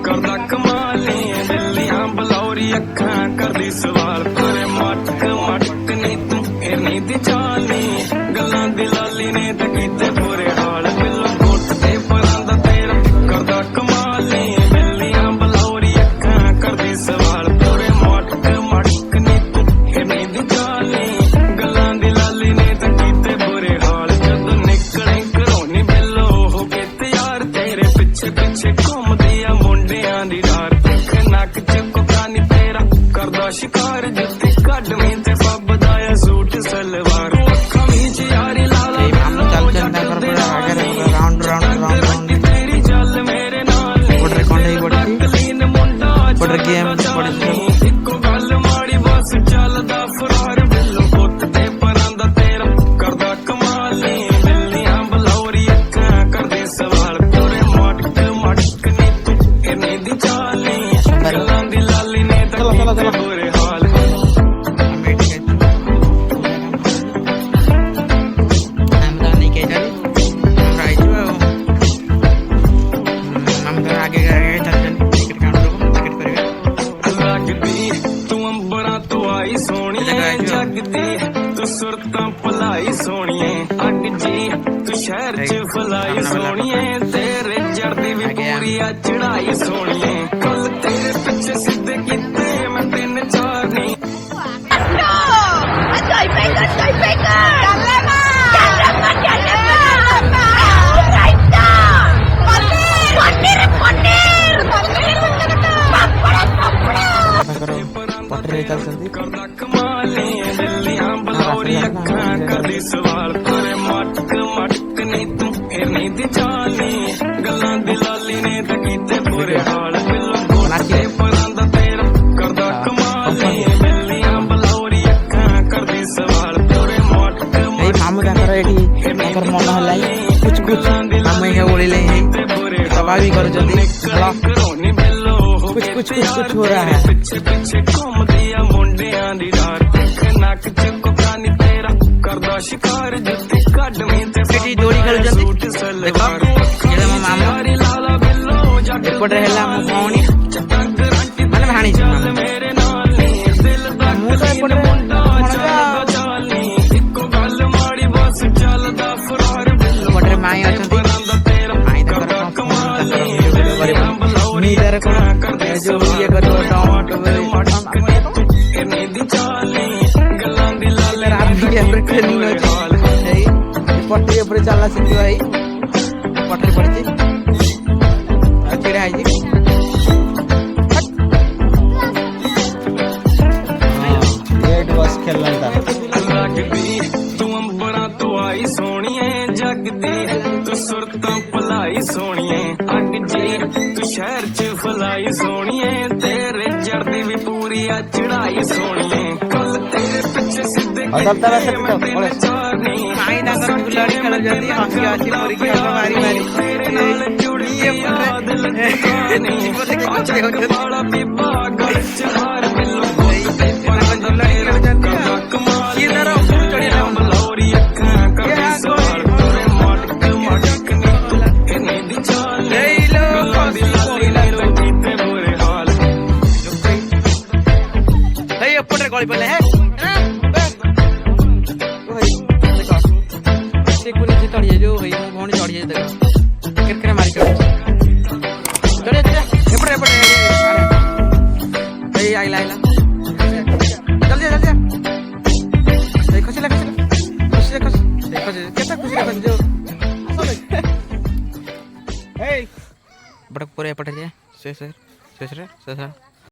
करदा कमाली दिल्लियां बलौरी अखां करदी सवाल तेरे मटक मटक नी तू हिरनी दी चाली गल्लां दी लाली ने ते कीते बुरे हाल बिल्लो कोट ते परां दा तेरा करदा कमाली दिल्लियां बलौरी अखां करदी सवाल तेरे मटक मटक नी तू हिरनी दी चाली गल्लां दी लाली ने ते कीते बुरे हाल जदों निकले घरों नी बिल्लो हो के तैयार तेरे पिछे पिछे घूमदी आ मुंडियां दी डार नक च कोकानी तेरा करदा शिकार जुत्ती कड्डवीं ते फबदा आ सूट सलवार कमीज यारी लाला तेरी जल मेरे नाल लीन मुंडा इक्को गल माड़ी बस चलदा फरार बिल्लो पुत्त ते परां दा तेरा करदा कमाली बिल्लियां बलौरी अखां करदे सवाल तेरे मटक मटक नी तू हिरनी दी चाली गल्लां दी लाली ने ते कीते बुरे हाल सुरतां भलाई सोनिए अग जी तू शहर च फलाई सोनिए तेरे जड़दी भी पूरी आ चढ़ाई सोनिए कल तेरे पिछे सीधे कीते मैं तीन चार नहीं करदा कमाली दिल्लियां बलौरी अखां करदी सवाल तेरे मटक मटक नी तू हिरनी दी चाली गल्लां दी लाली ने ते कीते बुरे हाल बिल्लो कोटे परां दा तेरा करदा कमाली दिल्लियां बलौरी अखां करदी सवाल तेरे मटक मामू ताकर एठी ताकर मन हलाई कुछ कुछ मामू के बोली ले सवाल भी करो जल्दी कुछ हो रहा है पिछे पिछे घूमदी आ मुंडियां दी डार नक च कोकानी तेरा करदा शिकार जुत्ती कड्डवीं ते बेटी जोड़ी कर जल्दी देखो ये मामू लाला बिल्लो जग एपट रहला मु पाउनी माने भाणी मेरे नाल नी दिल दा मुंडा चलदा चाली इक्को गल माड़ी बस चलदा फरार बिल्लो पटरे माई अछंती माई करदा कमाली नीदर को जो ये करो टमाट मटक हिरनी दी चाली गल्लां दी लाल रात की एवर खेलनो जी पटरी ऊपर चलना सीखी भाई पटरी पड़ती चिड़ा है जी गेट बस खेलना था लगदी तू अंबरा तो आई सोनिए जगदी तू सुरतां भलाई सोनिए अग जी तू शहर च फलाई सोनिए तेरे जड़दी भी पूरी आ चढ़ाई सोनिए कल तेरे पिछे सीधे माई ना कर गुलाड़ी कर जल्दी आंखी आंखी पूरी की मारी मारी तेरे नाल जुड़ी याद लगनी बाड़ा पीपा गल च हार बिल्लो ते परां दा तेरा करदा कमाल ये दरा चढ़ी बलौरी अखां करदी सवाल तेरे मटक मटक नी तू हिरनी दी चाल गल्लां दी लाली ने ते कीते बुरे हाल हे ऊपर गली पले है से कोनी से तड़िए जो भाई भौणी चढ़िए देखो किरकिरा मारी चढ़ चढ़िए ऊपर ऊपर भाई आइला आइला जल्दी जल्दी देखो से देखो कितना खुशी लगा जो हे बड़ा पूरे पट जाए से